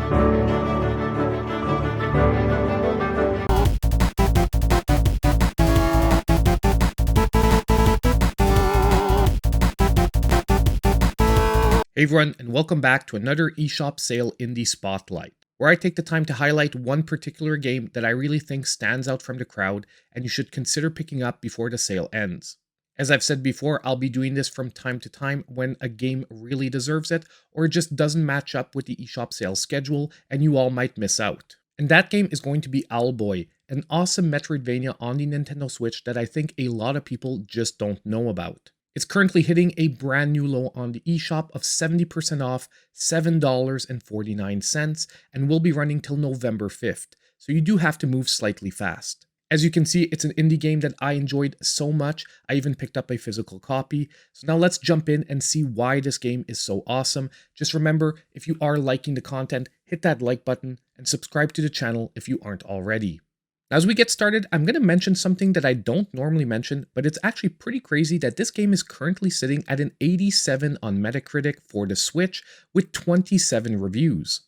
Hey everyone, and welcome back to another eShop Sale Indie Spotlight, where I take the time to highlight one particular game that I really think stands out from the crowd and you should consider picking up before the sale ends. As I've said before, I'll be doing this from time to time when a game really deserves it, or it just doesn't match up with the eShop sale schedule and you all might miss out. And that game is going to be Owlboy, an awesome Metroidvania on the Nintendo Switch that I think a lot of people just don't know about. It's currently hitting a brand new low on the eShop of 70% off, $7.49, and will be running till November 5th, so you do have to move slightly fast. As you can see, it's an indie game that I enjoyed so much, I even picked up a physical copy. So now let's jump in and see why this game is so awesome. Just remember, if you are liking the content, hit that like button and subscribe to the channel if you aren't already. Now, as we get started, I'm going to mention something that I don't normally mention, but it's actually pretty crazy that this game is currently sitting at an 87 on Metacritic for the Switch with 27 reviews.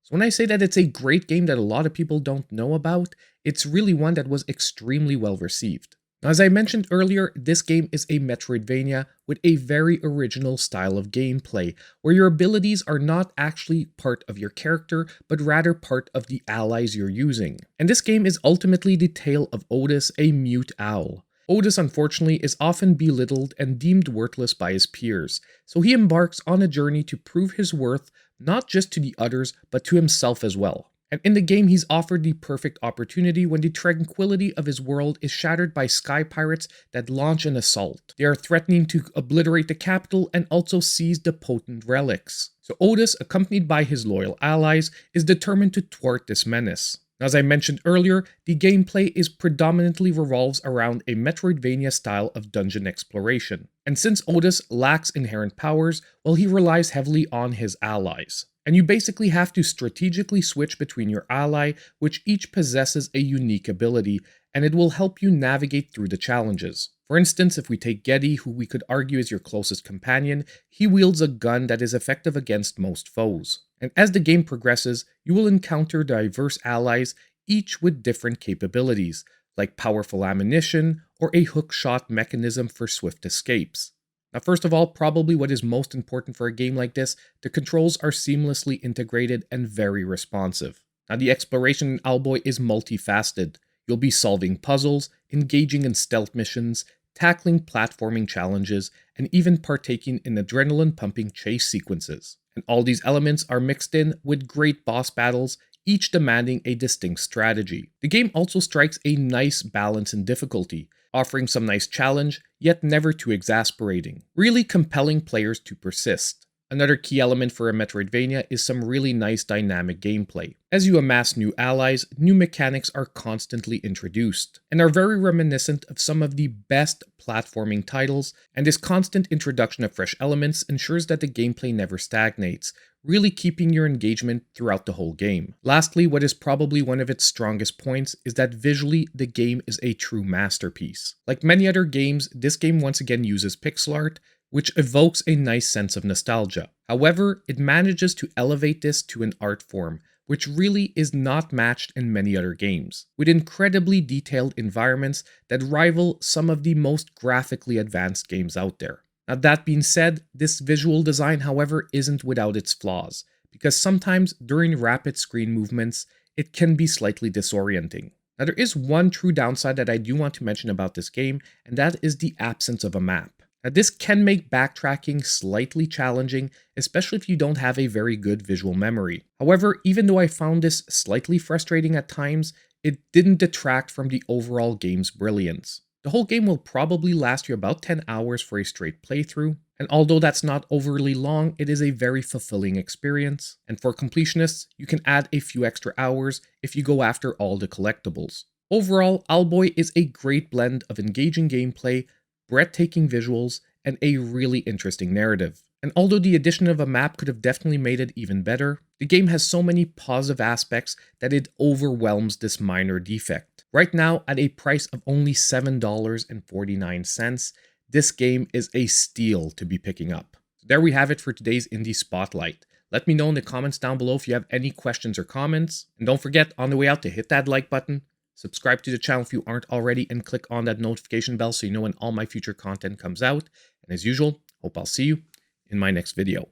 So when I say that it's a great game that a lot of people don't know about, it's really one that was extremely well received. Now, as I mentioned earlier, this game is a Metroidvania with a very original style of gameplay, where your abilities are not actually part of your character, but rather part of the allies you're using. And this game is ultimately the tale of Otis, a mute owl. Otis, unfortunately, is often belittled and deemed worthless by his peers, so he embarks on a journey to prove his worth not just to the others, but to himself as well. And in the game, he's offered the perfect opportunity when the tranquility of his world is shattered by sky pirates that launch an assault. They are threatening to obliterate the capital and also seize the potent relics. So Otis, accompanied by his loyal allies, is determined to thwart this menace. As I mentioned earlier, the gameplay predominantly revolves around a Metroidvania style of dungeon exploration. And since Otis lacks inherent powers, well, he relies heavily on his allies. And you basically have to strategically switch between your ally, which each possesses a unique ability, and it will help you navigate through the challenges. For instance, if we take Geddy, who we could argue is your closest companion, he wields a gun that is effective against most foes. And as the game progresses, you will encounter diverse allies, each with different capabilities, like powerful ammunition or a hookshot mechanism for swift escapes. Now, first of all, probably what is most important for a game like this, the controls are seamlessly integrated and very responsive. Now, the exploration in Owlboy is multifaceted. You'll be solving puzzles, engaging in stealth missions, tackling platforming challenges, and even partaking in adrenaline-pumping chase sequences. And all these elements are mixed in with great boss battles, each demanding a distinct strategy. The game also strikes a nice balance in difficulty, offering some nice challenge, yet never too exasperating, really compelling players to persist. Another key element for a Metroidvania is some really nice dynamic gameplay. As you amass new allies, new mechanics are constantly introduced, and are very reminiscent of some of the best platforming titles, and this constant introduction of fresh elements ensures that the gameplay never stagnates, really keeping your engagement throughout the whole game. Lastly, what is probably one of its strongest points is that visually the game is a true masterpiece. Like many other games, this game once again uses pixel art, which evokes a nice sense of nostalgia. However, it manages to elevate this to an art form, which really is not matched in many other games, with incredibly detailed environments that rival some of the most graphically advanced games out there. Now, that being said, this visual design, however, isn't without its flaws, because sometimes during rapid screen movements, it can be slightly disorienting. Now, there is one true downside that I do want to mention about this game, and that is the absence of a map. Now, this can make backtracking slightly challenging, especially if you don't have a very good visual memory. However, even though I found this slightly frustrating at times, it didn't detract from the overall game's brilliance. The whole game will probably last you about 10 hours for a straight playthrough, and although that's not overly long, it is a very fulfilling experience. And for completionists, you can add a few extra hours if you go after all the collectibles. Overall, Owlboy is a great blend of engaging gameplay, breathtaking visuals, and a really interesting narrative. And although the addition of a map could have definitely made it even better, the game has so many positive aspects that it overwhelms this minor defect. Right now, at a price of only $7.49, this game is a steal to be picking up. So there we have it for today's Indie Spotlight. Let me know in the comments down below if you have any questions or comments. And don't forget, on the way out, to hit that like button, subscribe to the channel if you aren't already, and click on that notification bell so you know when all my future content comes out. And as usual, hope I'll see you in my next video.